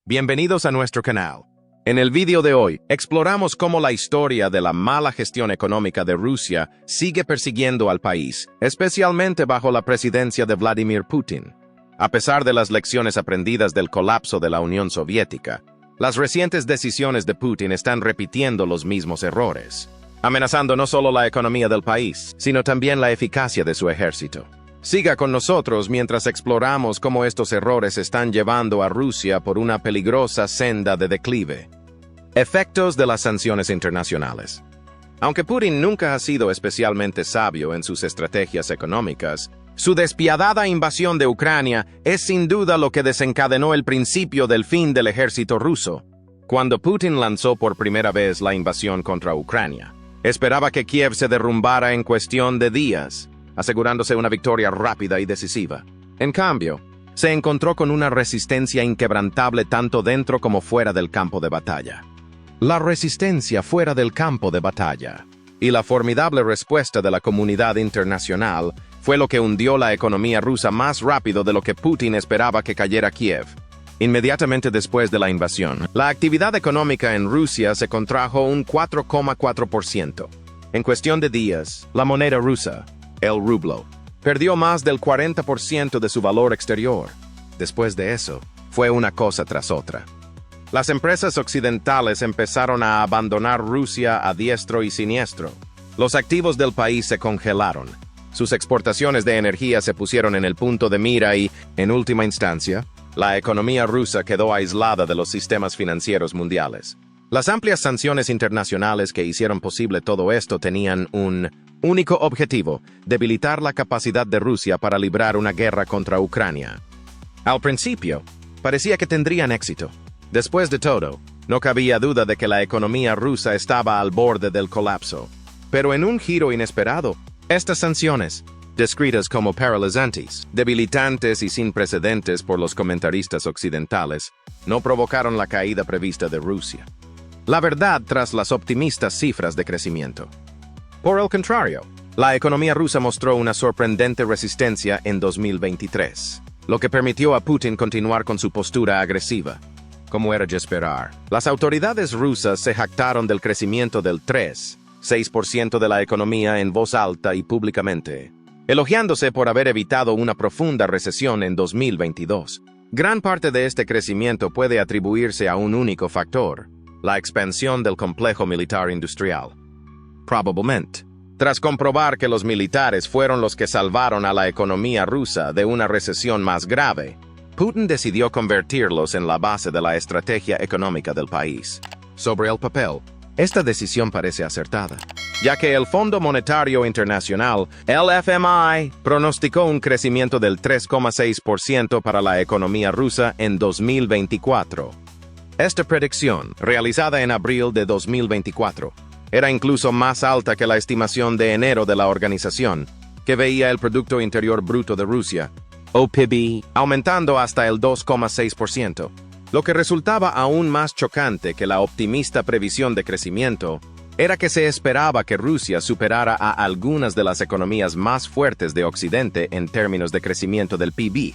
Bienvenidos a nuestro canal. En el vídeo de hoy, exploramos cómo la historia de la mala gestión económica de Rusia sigue persiguiendo al país, especialmente bajo la presidencia de Vladimir Putin. A pesar de las lecciones aprendidas del colapso de la Unión Soviética, las recientes decisiones de Putin están repitiendo los mismos errores, amenazando no solo la economía del país, sino también la eficacia de su ejército. Siga con nosotros mientras exploramos cómo estos errores están llevando a Rusia por una peligrosa senda de declive. Efectos de las sanciones internacionales. Aunque Putin nunca ha sido especialmente sabio en sus estrategias económicas, su despiadada invasión de Ucrania es sin duda lo que desencadenó el principio del fin del ejército ruso. Cuando Putin lanzó por primera vez la invasión contra Ucrania, esperaba que Kiev se derrumbara en cuestión de días, asegurándose una victoria rápida y decisiva. En cambio, se encontró con una resistencia inquebrantable tanto dentro como fuera del campo de batalla. La resistencia fuera del campo de batalla y la formidable respuesta de la comunidad internacional fue lo que hundió la economía rusa más rápido de lo que Putin esperaba que cayera Kiev. Inmediatamente después de la invasión, la actividad económica en Rusia se contrajo un 4,4%. En cuestión de días, la moneda rusa, el rublo, perdió más del 40% de su valor exterior. Después de eso, fue una cosa tras otra. Las empresas occidentales empezaron a abandonar Rusia a diestro y siniestro. Los activos del país se congelaron. Sus exportaciones de energía se pusieron en el punto de mira y, en última instancia, la economía rusa quedó aislada de los sistemas financieros mundiales. Las amplias sanciones internacionales que hicieron posible todo esto tenían un único objetivo: debilitar la capacidad de Rusia para librar una guerra contra Ucrania. Al principio, parecía que tendrían éxito. Después de todo, no cabía duda de que la economía rusa estaba al borde del colapso. Pero en un giro inesperado, estas sanciones, descritas como paralizantes, debilitantes y sin precedentes por los comentaristas occidentales, no provocaron la caída prevista de Rusia. La verdad tras las optimistas cifras de crecimiento. Por el contrario, la economía rusa mostró una sorprendente resistencia en 2023, lo que permitió a Putin continuar con su postura agresiva. Como era de esperar, las autoridades rusas se jactaron del crecimiento del 3,6% de la economía en voz alta y públicamente, elogiándose por haber evitado una profunda recesión en 2022. Gran parte de este crecimiento puede atribuirse a un único factor: la expansión del complejo militar industrial. Probablemente, tras comprobar que los militares fueron los que salvaron a la economía rusa de una recesión más grave, Putin decidió convertirlos en la base de la estrategia económica del país. Sobre el papel, esta decisión parece acertada, ya que el Fondo Monetario Internacional, el FMI, pronosticó un crecimiento del 3,6% para la economía rusa en 2024. Esta predicción, realizada en abril de 2024, era incluso más alta que la estimación de enero de la organización, que veía el Producto Interior Bruto de Rusia, o PIB, aumentando hasta el 2,6%, lo que resultaba aún más chocante que la optimista previsión de crecimiento era que se esperaba que Rusia superara a algunas de las economías más fuertes de Occidente en términos de crecimiento del PIB.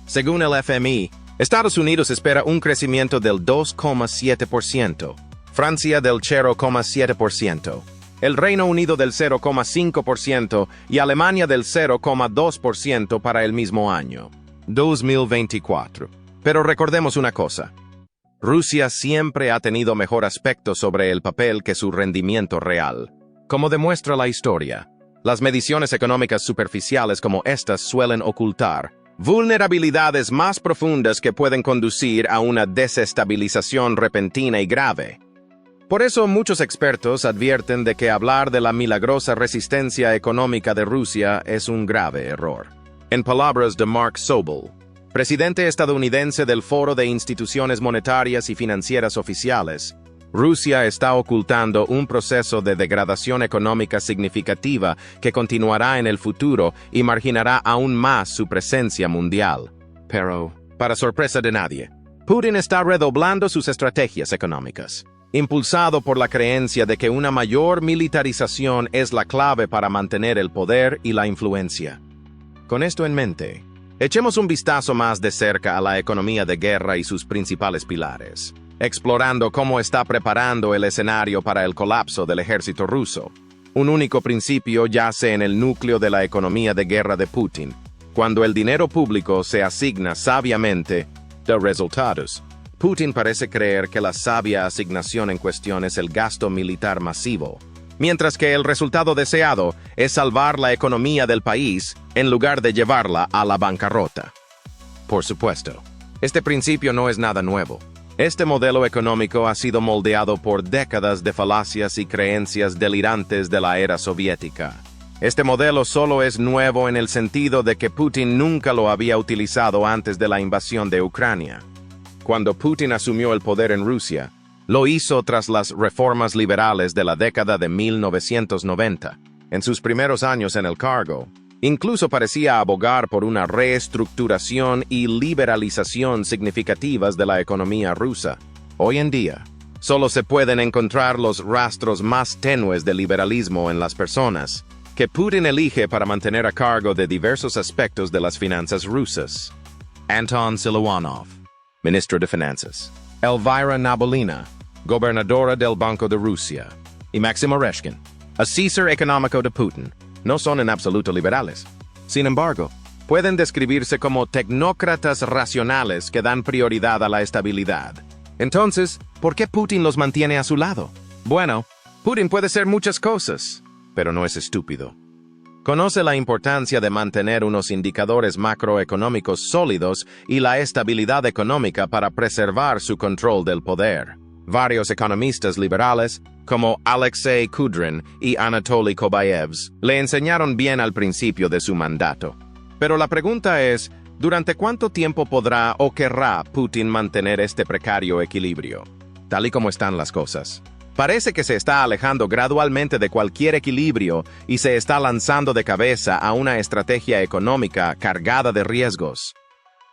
Según el FMI, Estados Unidos espera un crecimiento del 2,7%, Francia del 0,7%, el Reino Unido del 0,5% y Alemania del 0,2% para el mismo año, 2024. Pero recordemos una cosa: Rusia siempre ha tenido mejor aspecto sobre el papel que su rendimiento real. Como demuestra la historia, las mediciones económicas superficiales como estas suelen ocultar vulnerabilidades más profundas que pueden conducir a una desestabilización repentina y grave. Por eso muchos expertos advierten de que hablar de la milagrosa resistencia económica de Rusia es un grave error. En palabras de Mark Sobel, presidente estadounidense del Foro de Instituciones Monetarias y Financieras Oficiales, Rusia está ocultando un proceso de degradación económica significativa que continuará en el futuro y marginará aún más su presencia mundial. Pero, para sorpresa de nadie, Putin está redoblando sus estrategias económicas, impulsado por la creencia de que una mayor militarización es la clave para mantener el poder y la influencia. Con esto en mente, Echemos un vistazo más de cerca a la economía de guerra y sus principales pilares, explorando cómo está preparando el escenario para el colapso del ejército ruso. Un único principio yace en el núcleo de la economía de guerra de Putin, cuando el dinero público se asigna sabiamente de resultados. Putin parece creer que la sabia asignación en cuestión es el gasto militar masivo, mientras que el resultado deseado es salvar la economía del país en lugar de llevarla a la bancarrota. Por supuesto, este principio no es nada nuevo. Este modelo económico ha sido moldeado por décadas de falacias y creencias delirantes de la era soviética. Este modelo solo es nuevo en el sentido de que Putin nunca lo había utilizado antes de la invasión de Ucrania. Cuando Putin asumió el poder en Rusia, lo hizo tras las reformas liberales de la década de 1990. En sus primeros años en el cargo, incluso parecía abogar por una reestructuración y liberalización significativas de la economía rusa. Hoy en día, solo se pueden encontrar los rastros más tenues de liberalismo en las personas que Putin elige para mantener a cargo de diversos aspectos de las finanzas rusas. Anton Siluanov, ministro de Finanzas. Elvira Nabolina, gobernadora del Banco de Rusia. Y Maxim Oreshkin, asesor económico de Putin, no son en absoluto liberales. Sin embargo, pueden describirse como tecnócratas racionales que dan prioridad a la estabilidad. Entonces, ¿por qué Putin los mantiene a su lado? Bueno, Putin puede ser muchas cosas, pero no es estúpido. Conoce la importancia de mantener unos indicadores macroeconómicos sólidos y la estabilidad económica para preservar su control del poder. Varios economistas liberales, como Alexei Kudrin y Anatoly Kobayev, le enseñaron bien al principio de su mandato. Pero la pregunta es, ¿durante cuánto tiempo podrá o querrá Putin mantener este precario equilibrio? Tal y como están las cosas, parece que se está alejando gradualmente de cualquier equilibrio y se está lanzando de cabeza a una estrategia económica cargada de riesgos.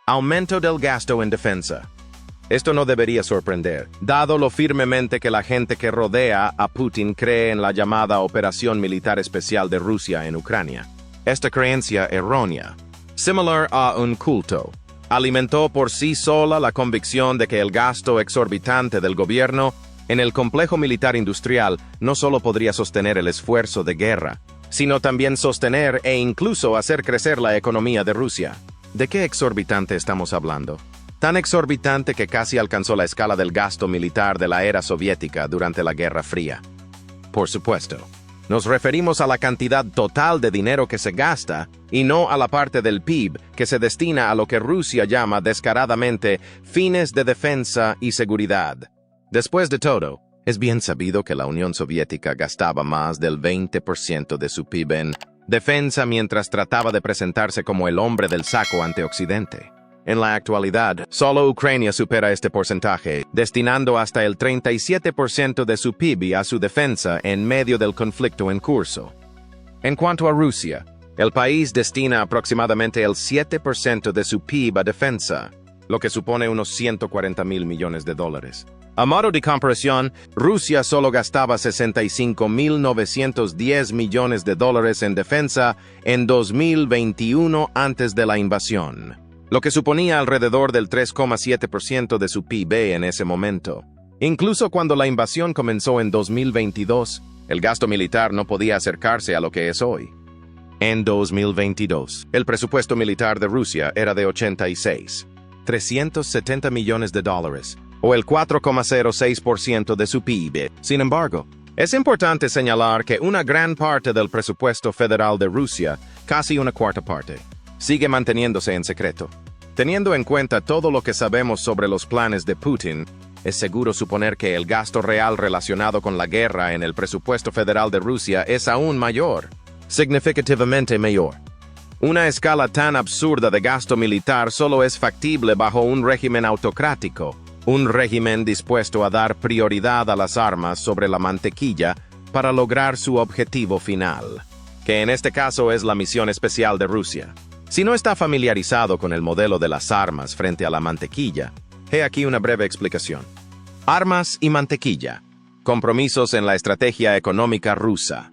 Aumento del gasto en defensa. Esto no debería sorprender, dado lo firmemente que la gente que rodea a Putin cree en la llamada Operación Militar Especial de Rusia en Ucrania. Esta creencia errónea, similar a un culto, alimentó por sí sola la convicción de que el gasto exorbitante del gobierno en el complejo militar industrial no solo podría sostener el esfuerzo de guerra, sino también sostener e incluso hacer crecer la economía de Rusia. ¿De qué exorbitante estamos hablando? Tan exorbitante que casi alcanzó la escala del gasto militar de la era soviética durante la Guerra Fría. Por supuesto, nos referimos a la cantidad total de dinero que se gasta y no a la parte del PIB que se destina a lo que Rusia llama descaradamente fines de defensa y seguridad. Después de todo, es bien sabido que la Unión Soviética gastaba más del 20% de su PIB en defensa mientras trataba de presentarse como el hombre del saco ante Occidente. En la actualidad, solo Ucrania supera este porcentaje, destinando hasta el 37% de su PIB a su defensa en medio del conflicto en curso. En cuanto a Rusia, el país destina aproximadamente el 7% de su PIB a defensa, lo que supone unos $140,000 millones. A modo de comparación, Rusia solo gastaba $65,910 millones en defensa en 2021 antes de la invasión, lo que suponía alrededor del 3,7% de su PIB en ese momento. Incluso cuando la invasión comenzó en 2022, el gasto militar no podía acercarse a lo que es hoy. En 2022, el presupuesto militar de Rusia era de $86,370 millones, o el 4,06% de su PIB. Sin embargo, es importante señalar que una gran parte del presupuesto federal de Rusia, casi una cuarta parte, sigue manteniéndose en secreto. Teniendo en cuenta todo lo que sabemos sobre los planes de Putin, es seguro suponer que el gasto real relacionado con la guerra en el presupuesto federal de Rusia es aún mayor, significativamente mayor. Una escala tan absurda de gasto militar solo es factible bajo un régimen autocrático, un régimen dispuesto a dar prioridad a las armas sobre la mantequilla para lograr su objetivo final, que en este caso es la misión especial de Rusia. Si no está familiarizado con el modelo de las armas frente a la mantequilla, he aquí una breve explicación. Armas y mantequilla. Compromisos en la estrategia económica rusa.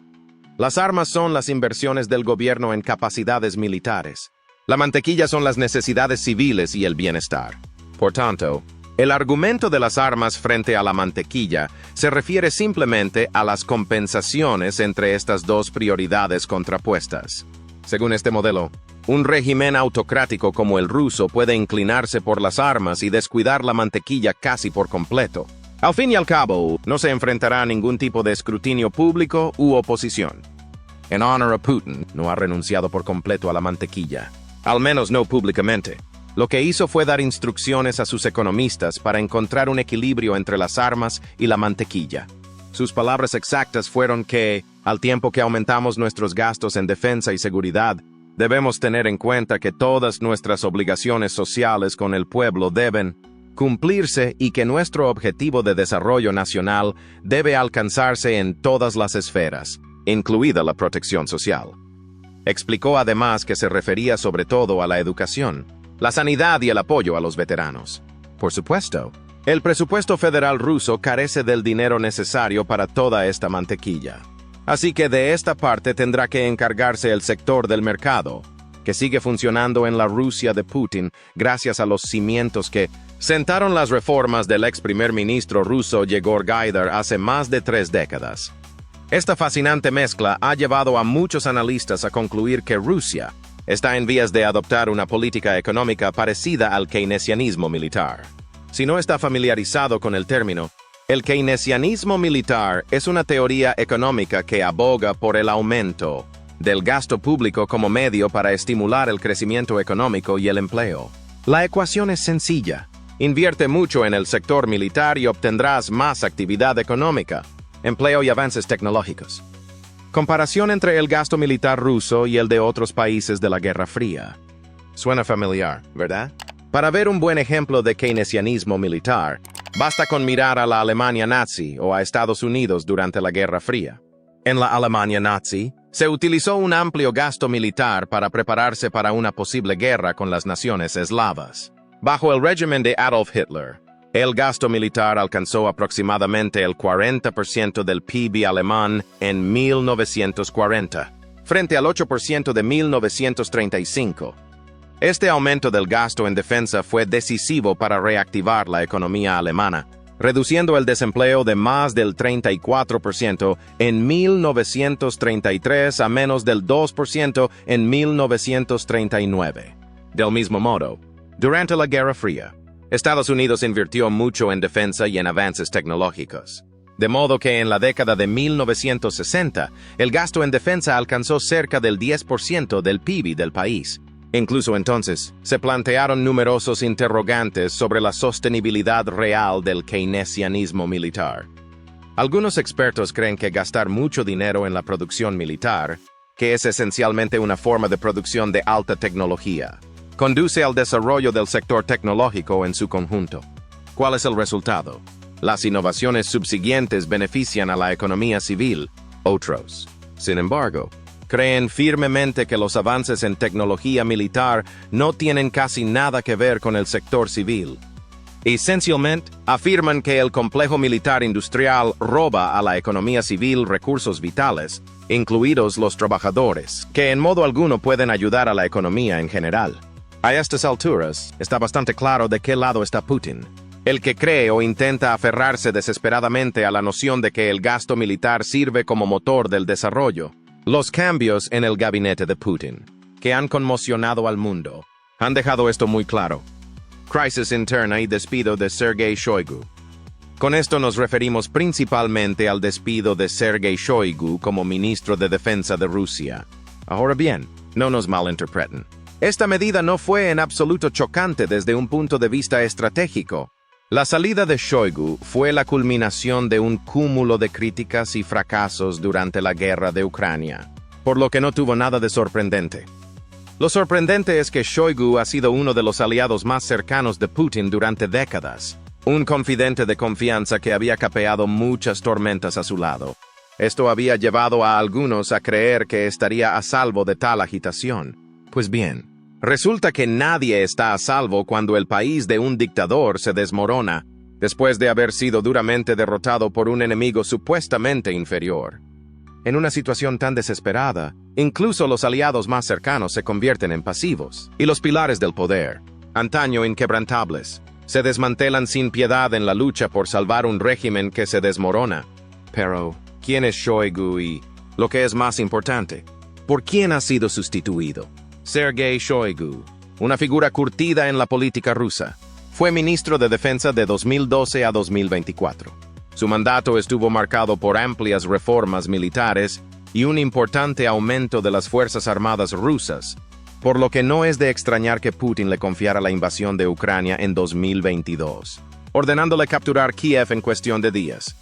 Las armas son las inversiones del gobierno en capacidades militares. La mantequilla son las necesidades civiles y el bienestar. Por tanto, el argumento de las armas frente a la mantequilla se refiere simplemente a las compensaciones entre estas dos prioridades contrapuestas. Según este modelo, un régimen autocrático como el ruso puede inclinarse por las armas y descuidar la mantequilla casi por completo. Al fin y al cabo, no se enfrentará a ningún tipo de escrutinio público u oposición. En honor a Putin, no ha renunciado por completo a la mantequilla, al menos no públicamente. Lo que hizo fue dar instrucciones a sus economistas para encontrar un equilibrio entre las armas y la mantequilla. Sus palabras exactas fueron que, al tiempo que aumentamos nuestros gastos en defensa y seguridad, debemos tener en cuenta que todas nuestras obligaciones sociales con el pueblo deben cumplirse y que nuestro objetivo de desarrollo nacional debe alcanzarse en todas las esferas, incluida la protección social. Explicó además que se refería sobre todo a la educación, la sanidad y el apoyo a los veteranos. Por supuesto, el presupuesto federal ruso carece del dinero necesario para toda esta mantequilla. Así que de esta parte tendrá que encargarse el sector del mercado, que sigue funcionando en la Rusia de Putin gracias a los cimientos que sentaron las reformas del ex primer ministro ruso Yegor Gaidar hace más de 3 décadas. Esta fascinante mezcla ha llevado a muchos analistas a concluir que Rusia está en vías de adoptar una política económica parecida al keynesianismo militar. Si no está familiarizado con el término, el keynesianismo militar es una teoría económica que aboga por el aumento del gasto público como medio para estimular el crecimiento económico y el empleo. La ecuación es sencilla. Invierte mucho en el sector militar y obtendrás más actividad económica, empleo y avances tecnológicos. Comparación entre el gasto militar ruso y el de otros países de la Guerra Fría. Suena familiar, ¿verdad? Para ver un buen ejemplo de keynesianismo militar, basta con mirar a la Alemania nazi o a Estados Unidos durante la Guerra Fría. En la Alemania nazi, se utilizó un amplio gasto militar para prepararse para una posible guerra con las naciones eslavas. Bajo el régimen de Adolf Hitler, el gasto militar alcanzó aproximadamente el 40% del PIB alemán en 1940, frente al 8% de 1935. Este aumento del gasto en defensa fue decisivo para reactivar la economía alemana, reduciendo el desempleo de más del 34% en 1933 a menos del 2% en 1939. Del mismo modo, durante la Guerra Fría, Estados Unidos invirtió mucho en defensa y en avances tecnológicos. De modo que en la década de 1960, el gasto en defensa alcanzó cerca del 10% del PIB del país. Incluso entonces, se plantearon numerosos interrogantes sobre la sostenibilidad real del keynesianismo militar. Algunos expertos creen que gastar mucho dinero en la producción militar, que es esencialmente una forma de producción de alta tecnología, conduce al desarrollo del sector tecnológico en su conjunto. ¿Cuál es el resultado? Las innovaciones subsiguientes benefician a la economía civil, otros. Sin embargo, creen firmemente que los avances en tecnología militar no tienen casi nada que ver con el sector civil. Esencialmente, afirman que el complejo militar industrial roba a la economía civil recursos vitales, incluidos los trabajadores, que en modo alguno pueden ayudar a la economía en general. A estas alturas, está bastante claro de qué lado está Putin, el que cree o intenta aferrarse desesperadamente a la noción de que el gasto militar sirve como motor del desarrollo. Los cambios en el gabinete de Putin, que han conmocionado al mundo, han dejado esto muy claro. Crisis interna y despido de Sergei Shoigu. Con esto nos referimos principalmente al despido de Sergei Shoigu como ministro de Defensa de Rusia. Ahora bien, no nos malinterpreten. Esta medida no fue en absoluto chocante desde un punto de vista estratégico. La salida de Shoigu fue la culminación de un cúmulo de críticas y fracasos durante la guerra de Ucrania, por lo que no tuvo nada de sorprendente. Lo sorprendente es que Shoigu ha sido uno de los aliados más cercanos de Putin durante décadas, un confidente de confianza que había capeado muchas tormentas a su lado. Esto había llevado a algunos a creer que estaría a salvo de tal agitación. Pues bien, resulta que nadie está a salvo cuando el país de un dictador se desmorona, después de haber sido duramente derrotado por un enemigo supuestamente inferior. En una situación tan desesperada, Incluso los aliados más cercanos se convierten en pasivos. Y los pilares del poder, antaño inquebrantables, se desmantelan sin piedad en la lucha por salvar un régimen que se desmorona. Pero, ¿quién es Shoigu y, lo que es más importante, por quién ha sido sustituido? Sergei Shoigu, una figura curtida en la política rusa, fue ministro de Defensa de 2012 a 2024. Su mandato estuvo marcado por amplias reformas militares y un importante aumento de las Fuerzas Armadas rusas, por lo que no es de extrañar que Putin le confiara la invasión de Ucrania en 2022, ordenándole capturar Kiev en cuestión de días.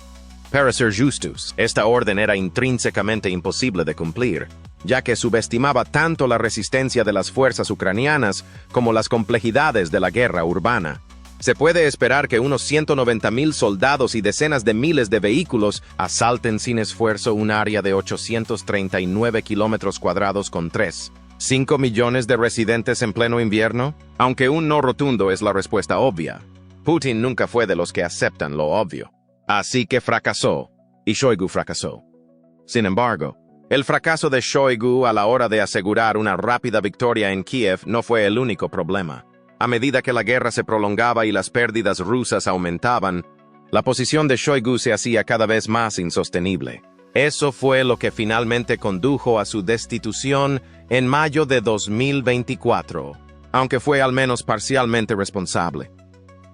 Para ser justos, esta orden era intrínsecamente imposible de cumplir, ya que subestimaba tanto la resistencia de las fuerzas ucranianas como las complejidades de la guerra urbana. Se puede esperar que unos 190,000 soldados y decenas de miles de vehículos asalten sin esfuerzo un área de 839 kilómetros cuadrados con 5 millones de residentes en pleno invierno. Aunque un no rotundo es la respuesta obvia, Putin nunca fue de los que aceptan lo obvio. Así que fracasó, y Shoigu fracasó. Sin embargo, el fracaso de Shoigu a la hora de asegurar una rápida victoria en Kiev no fue el único problema. A medida que la guerra se prolongaba y las pérdidas rusas aumentaban, la posición de Shoigu se hacía cada vez más insostenible. Eso fue lo que finalmente condujo a su destitución en mayo de 2024, aunque fue al menos parcialmente responsable.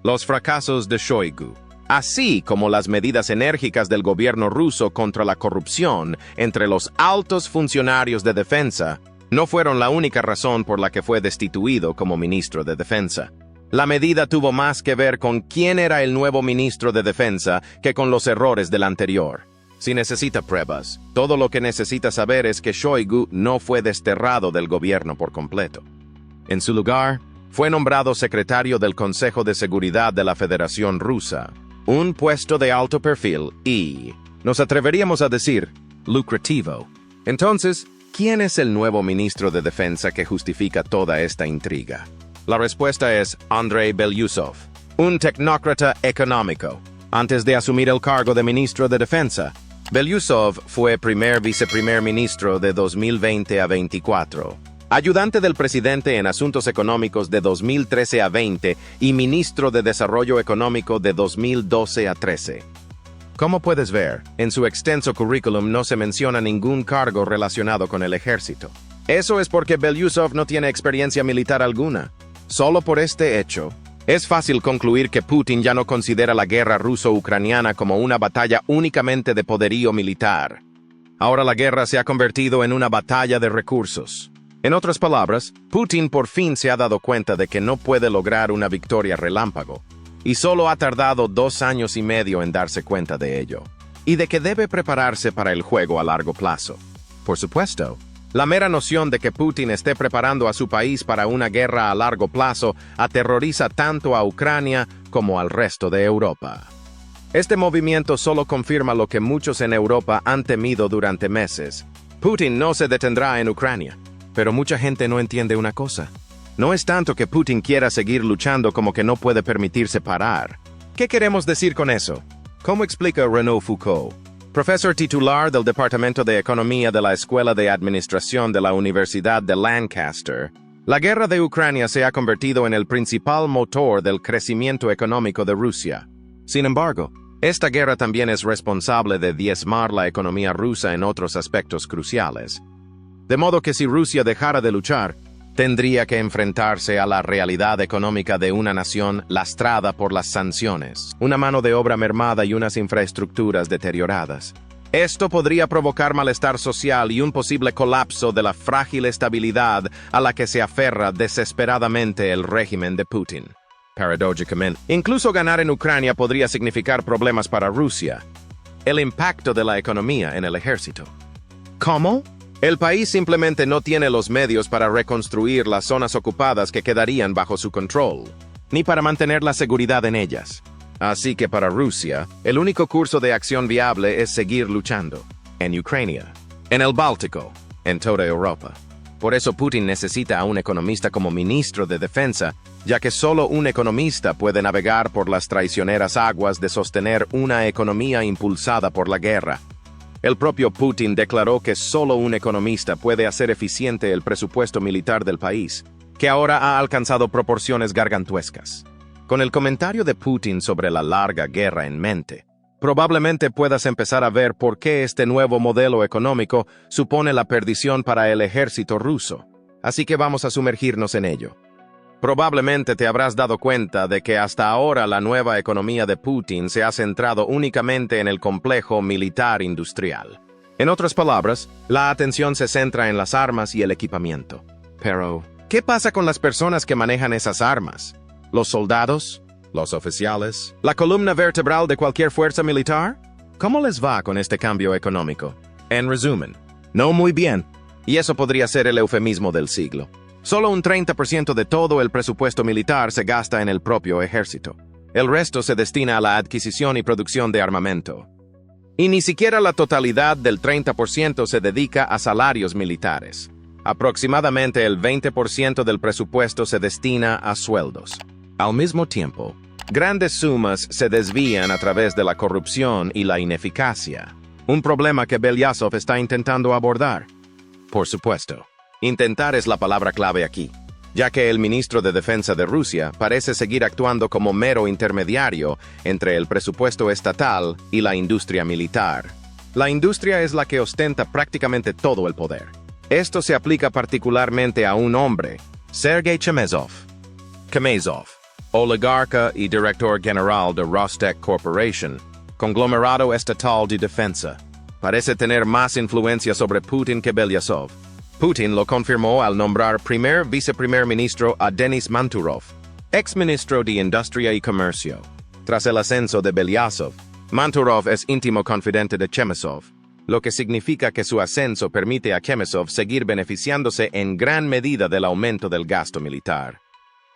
Los fracasos de Shoigu, así como las medidas enérgicas del gobierno ruso contra la corrupción entre los altos funcionarios de defensa, no fueron la única razón por la que fue destituido como ministro de Defensa. La medida tuvo más que ver con quién era el nuevo ministro de Defensa que con los errores del anterior. Si necesita pruebas, todo lo que necesita saber es que Shoigu no fue desterrado del gobierno por completo. En su lugar, fue nombrado secretario del Consejo de Seguridad de la Federación Rusa, un puesto de alto perfil y, nos atreveríamos a decir, lucrativo. Entonces, ¿quién es el nuevo ministro de Defensa que justifica toda esta intriga? La respuesta es Andrei Belyusov, un tecnócrata económico. Antes de asumir el cargo de ministro de Defensa, Belyusov fue primer ministro de 2020 a 24, ayudante del presidente en asuntos económicos de 2013 a 20 y ministro de Desarrollo Económico de 2012 a 13. Como puedes ver, en su extenso currículum no se menciona ningún cargo relacionado con el ejército. Eso es porque Belyusov no tiene experiencia militar alguna. Solo por este hecho, es fácil concluir que Putin ya no considera la guerra ruso-ucraniana como una batalla únicamente de poderío militar. Ahora la guerra se ha convertido en una batalla de recursos. En otras palabras, Putin por fin se ha dado cuenta de que no puede lograr una victoria relámpago, y solo ha tardado 2 años y medio en darse cuenta de ello, y de que debe prepararse para el juego a largo plazo. Por supuesto, la mera noción de que Putin esté preparando a su país para una guerra a largo plazo aterroriza tanto a Ucrania como al resto de Europa. Este movimiento solo confirma lo que muchos en Europa han temido durante meses. Putin no se detendrá en Ucrania, pero mucha gente no entiende una cosa. No es tanto que Putin quiera seguir luchando como que no puede permitirse parar. ¿Qué queremos decir con eso? ¿Cómo explica Renaud Foucault, profesor titular del Departamento de Economía de la Escuela de Administración de la Universidad de Lancaster? La guerra de Ucrania se ha convertido en el principal motor del crecimiento económico de Rusia. Sin embargo, esta guerra también es responsable de diezmar la economía rusa en otros aspectos cruciales. De modo que si Rusia dejara de luchar, tendría que enfrentarse a la realidad económica de una nación lastrada por las sanciones, una mano de obra mermada y unas infraestructuras deterioradas. Esto podría provocar malestar social y un posible colapso de la frágil estabilidad a la que se aferra desesperadamente el régimen de Putin. Paradójicamente, incluso ganar en Ucrania podría significar problemas para Rusia. El impacto de la economía en el ejército. ¿Cómo? El país simplemente no tiene los medios para reconstruir las zonas ocupadas que quedarían bajo su control, ni para mantener la seguridad en ellas. Así que para Rusia, el único curso de acción viable es seguir luchando. En Ucrania, en el Báltico, en toda Europa. Por eso Putin necesita a un economista como ministro de Defensa, ya que solo un economista puede navegar por las traicioneras aguas de sostener una economía impulsada por la guerra. El propio Putin declaró que solo un economista puede hacer eficiente el presupuesto militar del país, que ahora ha alcanzado proporciones gargantuescas. Con el comentario de Putin sobre la larga guerra en mente, probablemente puedas empezar a ver por qué este nuevo modelo económico supone la perdición para el ejército ruso. Así que vamos a sumergirnos en ello. Probablemente te habrás dado cuenta de que hasta ahora la nueva economía de Putin se ha centrado únicamente en el complejo militar-industrial. En otras palabras, la atención se centra en las armas y el equipamiento. Pero, ¿qué pasa con las personas que manejan esas armas? ¿Los soldados? ¿Los oficiales? ¿La columna vertebral de cualquier fuerza militar? ¿Cómo les va con este cambio económico? En resumen, no muy bien. Y eso podría ser el eufemismo del siglo. Solo un 30% de todo el presupuesto militar se gasta en el propio ejército. El resto se destina a la adquisición y producción de armamento. Y ni siquiera la totalidad del 30% se dedica a salarios militares. Aproximadamente el 20% del presupuesto se destina a sueldos. Al mismo tiempo, grandes sumas se desvían a través de la corrupción y la ineficacia, un problema que Belyazov está intentando abordar. Por supuesto, intentar es la palabra clave aquí, ya que el ministro de Defensa de Rusia parece seguir actuando como mero intermediario entre el presupuesto estatal y la industria militar. La industria es la que ostenta prácticamente todo el poder. Esto se aplica particularmente a un hombre, Sergei Chemezov, oligarca y director general de Rostec Corporation, conglomerado estatal de defensa. Parece tener más influencia sobre Putin que Belyazov. Putin lo confirmó al nombrar primer viceprimer ministro a Denis Manturov, exministro de Industria y Comercio. Tras el ascenso de Belyazov, Manturov es íntimo confidente de Chemezov, lo que significa que su ascenso permite a Chemezov seguir beneficiándose en gran medida del aumento del gasto militar.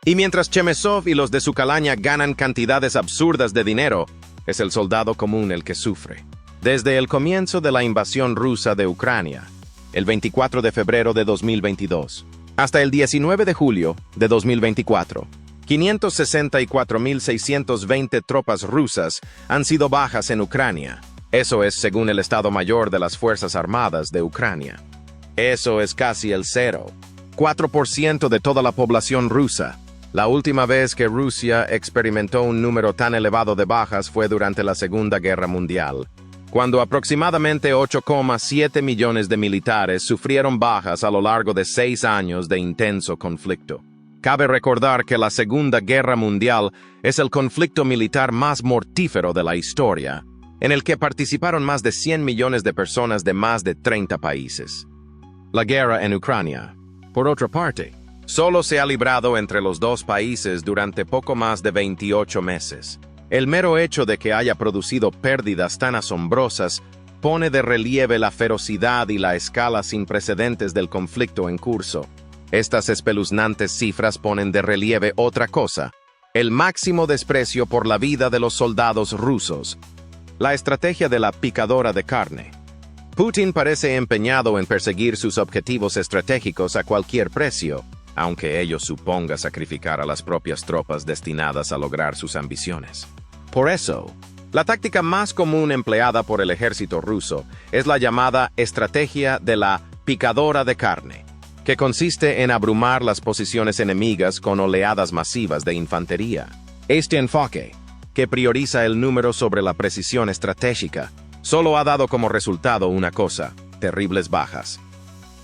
Y mientras Chemezov y los de su calaña ganan cantidades absurdas de dinero, es el soldado común el que sufre. Desde el comienzo de la invasión rusa de Ucrania, el 24 de febrero de 2022, hasta el 19 de julio de 2024, 564.620 tropas rusas han sido bajas en Ucrania. Eso es según el Estado Mayor de las Fuerzas Armadas de Ucrania. Eso es casi el 0,4% de toda la población rusa. La última vez que Rusia experimentó un número tan elevado de bajas fue durante la Segunda Guerra Mundial, cuando aproximadamente 8,7 millones de militares sufrieron bajas a lo largo de 6 años de intenso conflicto. Cabe recordar que la Segunda Guerra Mundial es el conflicto militar más mortífero de la historia, en el que participaron más de 100 millones de personas de más de 30 países. La guerra en Ucrania, por otra parte, solo se ha librado entre los dos países durante poco más de 28 meses. El mero hecho de que haya producido pérdidas tan asombrosas pone de relieve la ferocidad y la escala sin precedentes del conflicto en curso. Estas espeluznantes cifras ponen de relieve otra cosa: el máximo desprecio por la vida de los soldados rusos. La estrategia de la picadora de carne. Putin parece empeñado en perseguir sus objetivos estratégicos a cualquier precio, aunque ello suponga sacrificar a las propias tropas destinadas a lograr sus ambiciones. Por eso, la táctica más común empleada por el ejército ruso es la llamada estrategia de la picadora de carne, que consiste en abrumar las posiciones enemigas con oleadas masivas de infantería. Este enfoque, que prioriza el número sobre la precisión estratégica, solo ha dado como resultado una cosa: terribles bajas.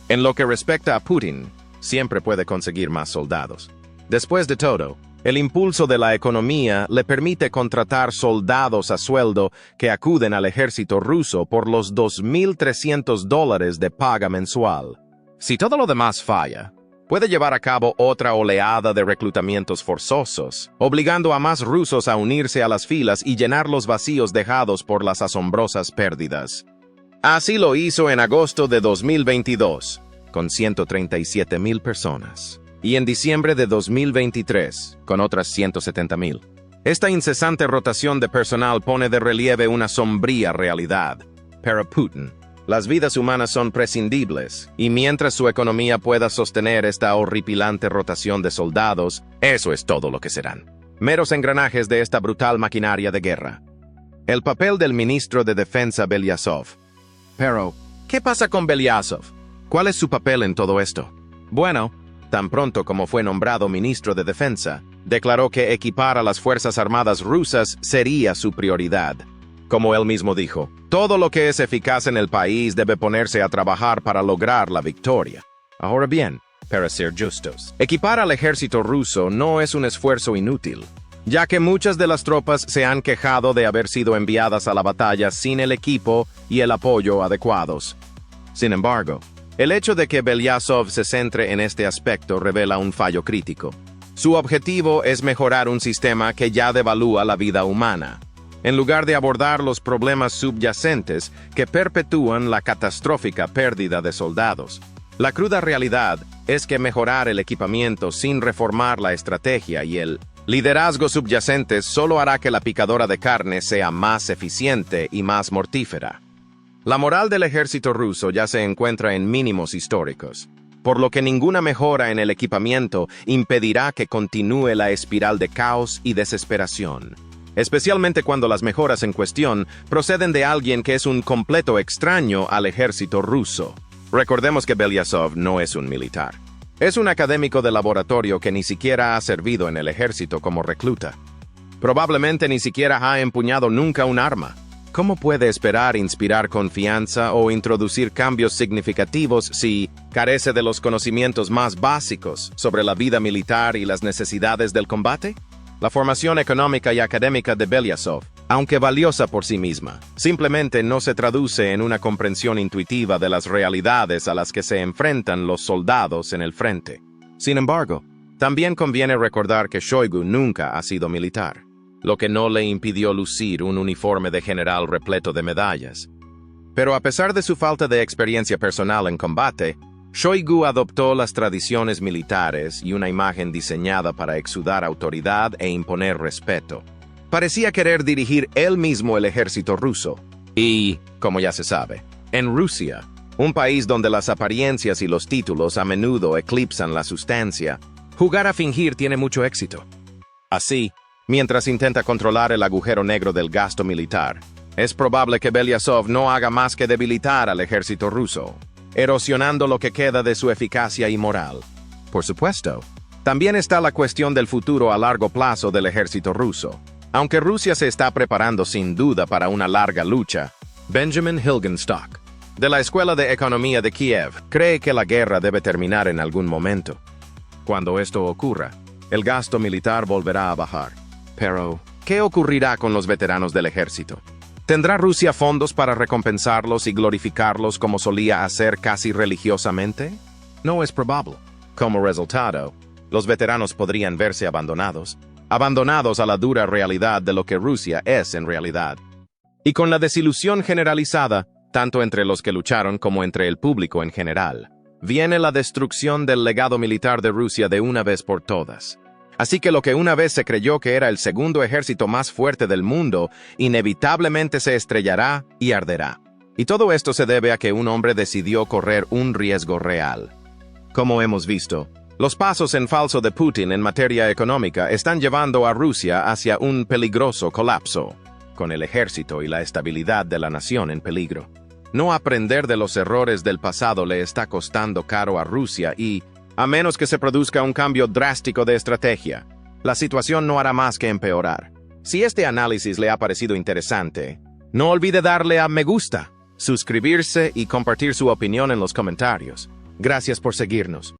En lo que respecta a Putin, siempre puede conseguir más soldados. Después de todo, el impulso de la economía le permite contratar soldados a sueldo que acuden al ejército ruso por los $2.300 de paga mensual. Si todo lo demás falla, puede llevar a cabo otra oleada de reclutamientos forzosos, obligando a más rusos a unirse a las filas y llenar los vacíos dejados por las asombrosas pérdidas. Así lo hizo en agosto de 2022, con 137.000 personas. Y en diciembre de 2023, con otras 170.000. Esta incesante rotación de personal pone de relieve una sombría realidad. Para Putin, las vidas humanas son prescindibles, y mientras su economía pueda sostener esta horripilante rotación de soldados, eso es todo lo que serán: meros engranajes de esta brutal maquinaria de guerra. El papel del ministro de Defensa Belyazov. Pero, ¿qué pasa con Belyazov? ¿Cuál es su papel en todo esto? Bueno, tan pronto como fue nombrado ministro de Defensa, declaró que equipar a las Fuerzas Armadas rusas sería su prioridad. Como él mismo dijo, todo lo que es eficaz en el país debe ponerse a trabajar para lograr la victoria. Ahora bien, para ser justos, equipar al ejército ruso no es un esfuerzo inútil, ya que muchas de las tropas se han quejado de haber sido enviadas a la batalla sin el equipo y el apoyo adecuados. Sin embargo, el hecho de que Belyazov se centre en este aspecto revela un fallo crítico. Su objetivo es mejorar un sistema que ya devalúa la vida humana, en lugar de abordar los problemas subyacentes que perpetúan la catastrófica pérdida de soldados. La cruda realidad es que mejorar el equipamiento sin reformar la estrategia y el liderazgo subyacentes solo hará que la picadora de carne sea más eficiente y más mortífera. La moral del ejército ruso ya se encuentra en mínimos históricos, por lo que ninguna mejora en el equipamiento impedirá que continúe la espiral de caos y desesperación, especialmente cuando las mejoras en cuestión proceden de alguien que es un completo extraño al ejército ruso. Recordemos que Belyazov no es un militar. Es un académico de laboratorio que ni siquiera ha servido en el ejército como recluta. Probablemente ni siquiera ha empuñado nunca un arma. ¿Cómo puede esperar inspirar confianza o introducir cambios significativos si carece de los conocimientos más básicos sobre la vida militar y las necesidades del combate? La formación económica y académica de Belyazov, aunque valiosa por sí misma, simplemente no se traduce en una comprensión intuitiva de las realidades a las que se enfrentan los soldados en el frente. Sin embargo, también conviene recordar que Shoigu nunca ha sido militar, lo que no le impidió lucir un uniforme de general repleto de medallas. Pero a pesar de su falta de experiencia personal en combate, Shoigu adoptó las tradiciones militares y una imagen diseñada para exudar autoridad e imponer respeto. Parecía querer dirigir él mismo el ejército ruso. Y, como ya se sabe, en Rusia, un país donde las apariencias y los títulos a menudo eclipsan la sustancia, jugar a fingir tiene mucho éxito. Así, mientras intenta controlar el agujero negro del gasto militar, es probable que Belyazov no haga más que debilitar al ejército ruso, erosionando lo que queda de su eficacia y moral. Por supuesto, también está la cuestión del futuro a largo plazo del ejército ruso. Aunque Rusia se está preparando sin duda para una larga lucha, Benjamin Hilgenstock, de la Escuela de Economía de Kiev, cree que la guerra debe terminar en algún momento. Cuando esto ocurra, el gasto militar volverá a bajar. Pero, ¿qué ocurrirá con los veteranos del ejército? ¿Tendrá Rusia fondos para recompensarlos y glorificarlos como solía hacer casi religiosamente? No es probable. Como resultado, los veteranos podrían verse abandonados a la dura realidad de lo que Rusia es en realidad. Y con la desilusión generalizada, tanto entre los que lucharon como entre el público en general, viene la destrucción del legado militar de Rusia de una vez por todas. Así que lo que una vez se creyó que era el segundo ejército más fuerte del mundo, inevitablemente se estrellará y arderá. Y todo esto se debe a que un hombre decidió correr un riesgo real. Como hemos visto, los pasos en falso de Putin en materia económica están llevando a Rusia hacia un peligroso colapso, con el ejército y la estabilidad de la nación en peligro. No aprender de los errores del pasado le está costando caro a Rusia y, a menos que se produzca un cambio drástico de estrategia, la situación no hará más que empeorar. Si este análisis le ha parecido interesante, no olvide darle a me gusta, suscribirse y compartir su opinión en los comentarios. Gracias por seguirnos.